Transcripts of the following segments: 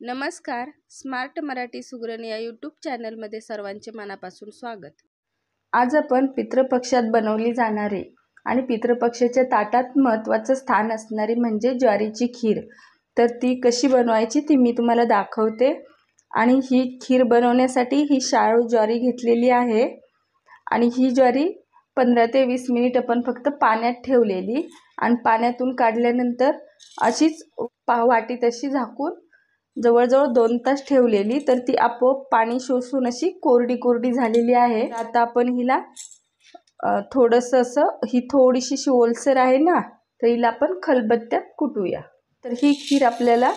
नमस्कार. स्मार्ट मराठी सुगरण या यूट्यूब चॅनलमध्ये सर्वांचे मनापासून स्वागत. आज आपण पितृपक्षात बनवली जाणारी आणि पितृपक्षाच्या ताटात महत्त्वाचं स्थान असणारी म्हणजे ज्वारीची खीर, तर ती कशी बनवायची ती मी तुम्हाला दाखवते. आणि ही खीर बनवण्यासाठी ही शाळू ज्वारी घेतलेली आहे आणि ही ज्वारी 15 ते 20 मिनिट आपण फक्त पाण्यात ठेवलेली आणि पाण्यातून काढल्यानंतर अशीच वाटी तशी झाकून जवळजवळ 2 तास ठेवलेली, तर ती आपोआप पाणी शोषून अशी कोरडी कोरडी झालेली आहे. आता आपण हिला थोडंसं असं ही थोडीशी ओलसर आहे ना, तर हिला आपण खलबत्त्यात कुटूया. तर ही खीर आपल्याला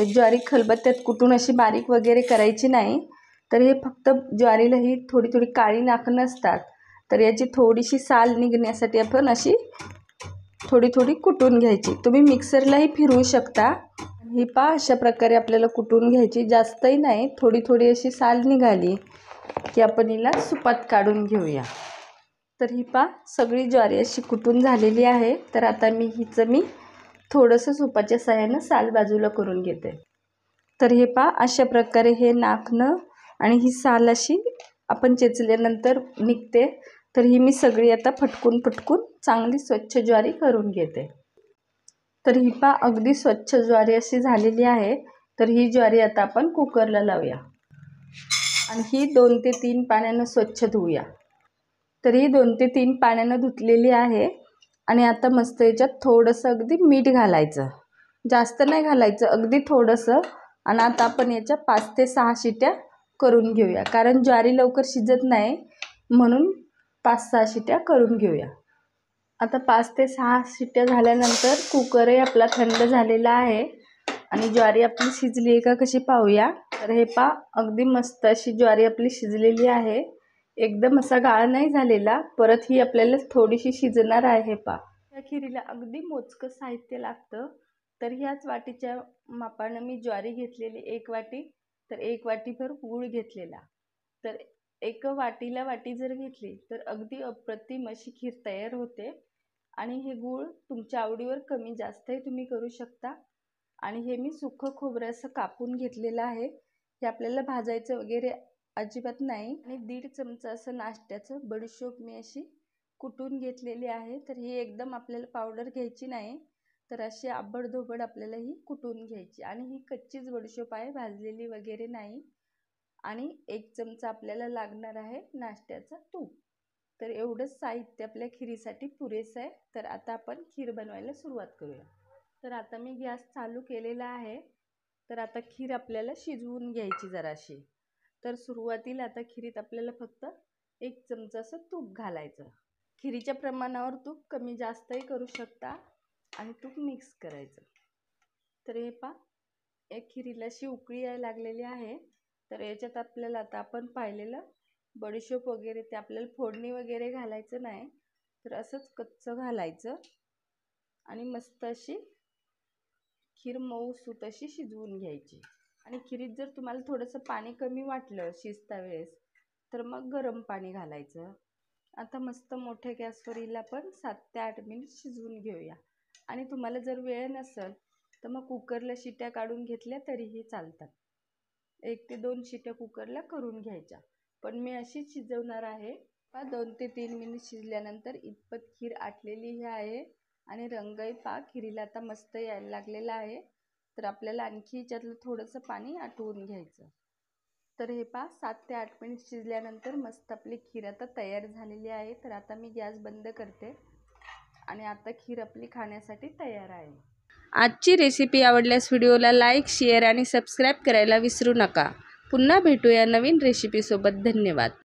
ज्वारी खलबत्त्यात कुटून अशी बारीक वगैरे करायची नाही, तर हे फक्त ज्वारीला ही थोडी थोडी काळी नाखणं असतात, तर याची थोडीशी साल निघण्यासाठी आपण अशी थोडी थोडी कुटून घ्यायची. तुम्ही मिक्सरलाही फिरवू शकता. ही अशा प्रकारे आपल्याला कुटून घ्यायची, जास्तही नाही, थोडी थोडी अशी साल निघाली की आपण हिला सुपात काढून घेऊया. तर ही सगळी ज्वारी अशी कुटून झालेली आहे. तर आता मी थोडंसं सुपाच्या साहाय्यानं साल बाजूला करून घेते. तर हे अशा प्रकारे हे नाखणं आणि ही साल अशी आपण चेचल्यानंतर निघते. तर ही मी सगळी आता फटकून चांगली स्वच्छ ज्वारी करून घेते. तर ही अगदी स्वच्छ ज्वारी अशी झालेली आहे. तर ही ज्वारी आता आपण कुकरला लावूया आणि ही 2 ते 3 पाण्यानं स्वच्छ धुवूया. तर ही 2 ते 3 पाण्यानं धुतलेली आहे आणि आता मस्त याच्यात थोडंसं अगदी मीठ घालायचं, जास्त नाही घालायचं, अगदी थोडंसं. आणि आता आपण याच्या 5 ते 6 शिट्या करून घेऊया, कारण ज्वारी लवकर शिजत नाही म्हणून 5-6 शिट्या करून घेऊया. आता 5 ते 6 शिट्ट्या झाल्यानंतर कुकरही आपला थंड झालेला आहे आणि ज्वारी आपली शिजली आहे का कशी पाहूया. तर हे अगदी मस्त अशी ज्वारी आपली शिजलेली आहे, एकदम असा गाळ नाही झालेला. परत ही आपल्याला थोडीशी शिजणार आहे. या खिरीला अगदी मोजकं साहित्य लागतं. तर ह्याच वाटीच्या मापानं मी ज्वारी घेतलेली 1 वाटी, तर 1 वाटीभर गूळ घेतलेला. तर 1 वाटीला वाटी जर घेतली तर अगदी अप्रतिम अशी खीर तयार होते. आणि हे गूळ तुमच्या आवडीवर कमी जास्तही तुम्ही करू शकता. आणि हे मी सुकं खोबरं असं कापून घेतलेलं आहे. हे आपल्याला भाजायचं वगैरे अजिबात नाही. आणि 1.5 चमचा असं नाश्त्याचं बडीशोप मी अशी कुटून घेतलेली आहे. तर ही एकदम आपल्याला पावडर घ्यायची नाही, तर अशी आबडधोबड आपल्याला ही कुटून घ्यायची. आणि ही कच्चीच बडीशोप आहे, भाजलेली वगैरे नाही. आणि 1 चमचा आपल्याला लागणार आहे नाश्त्याचं तूप. तर एवढंच साहित्य आपल्या खिरीसाठी पुरेसं आहे. तर आता आपण खीर बनवायला सुरुवात करूया. तर आता मी गॅस चालू केलेला आहे. तर आता खीर आपल्याला शिजवून घ्यायची जराशी. तर सुरुवातीला आता खिरीत आपल्याला फक्त 1 चमचा असं तूप घालायचं. खिरीच्या प्रमाणावर तूप कमी जास्तही करू शकता आणि तूप मिक्स करायचं. तर हे एक खिरीला अशी उकळी यायला लागलेली आहे. तर याच्यात आपल्याला आता आपण पाहिलेलं बडीशोप वगैरे ते आपल्याला फोडणी वगैरे घालायचं नाही, तर असंच कच्चं घालायचं आणि मस्त अशी खीर मऊसूत अशी शिजवून घ्यायची. आणि खिरीत जर तुम्हाला थोडंसं पाणी कमी वाटलं शिजता वेळेस, तर मग गरम पाणी घालायचं. आता मस्त मोठ्या गॅसवर हिला आपण 7 ते 8 मिनिट शिजवून घेऊया. आणि तुम्हाला जर वेळ नसेल तर मग कुकरला शिट्या काढून घेतल्या तरीही चालतात. 1 ते 2 शिट्या कुकरला करून घ्यायच्या, पण मी अशी शिजवणार आहे. 2 ते 3 मिनिट शिजल्यानंतर इतपत खीर आटलेली आहे आणि रंगही खिरीला आता मस्त यायला लागलेला आहे. तर आपल्याला आणखी याच्यातलं थोडंसं पाणी आटवून घ्यायचं. तर हे 7 ते 8 मिनिट शिजल्यानंतर मस्त आपली खीर आता तयार झालेली आहे. तर आता मी गॅस बंद करते आणि आता खीर आपली खाण्यासाठी तयार आहे. आजची रेसिपी आवडल्यास व्हिडिओला लाईक, शेअर आणि सबस्क्राईब करायला विसरू नका. पुन्हा भेटूया नवीन रेसिपीसोबत. धन्यवाद.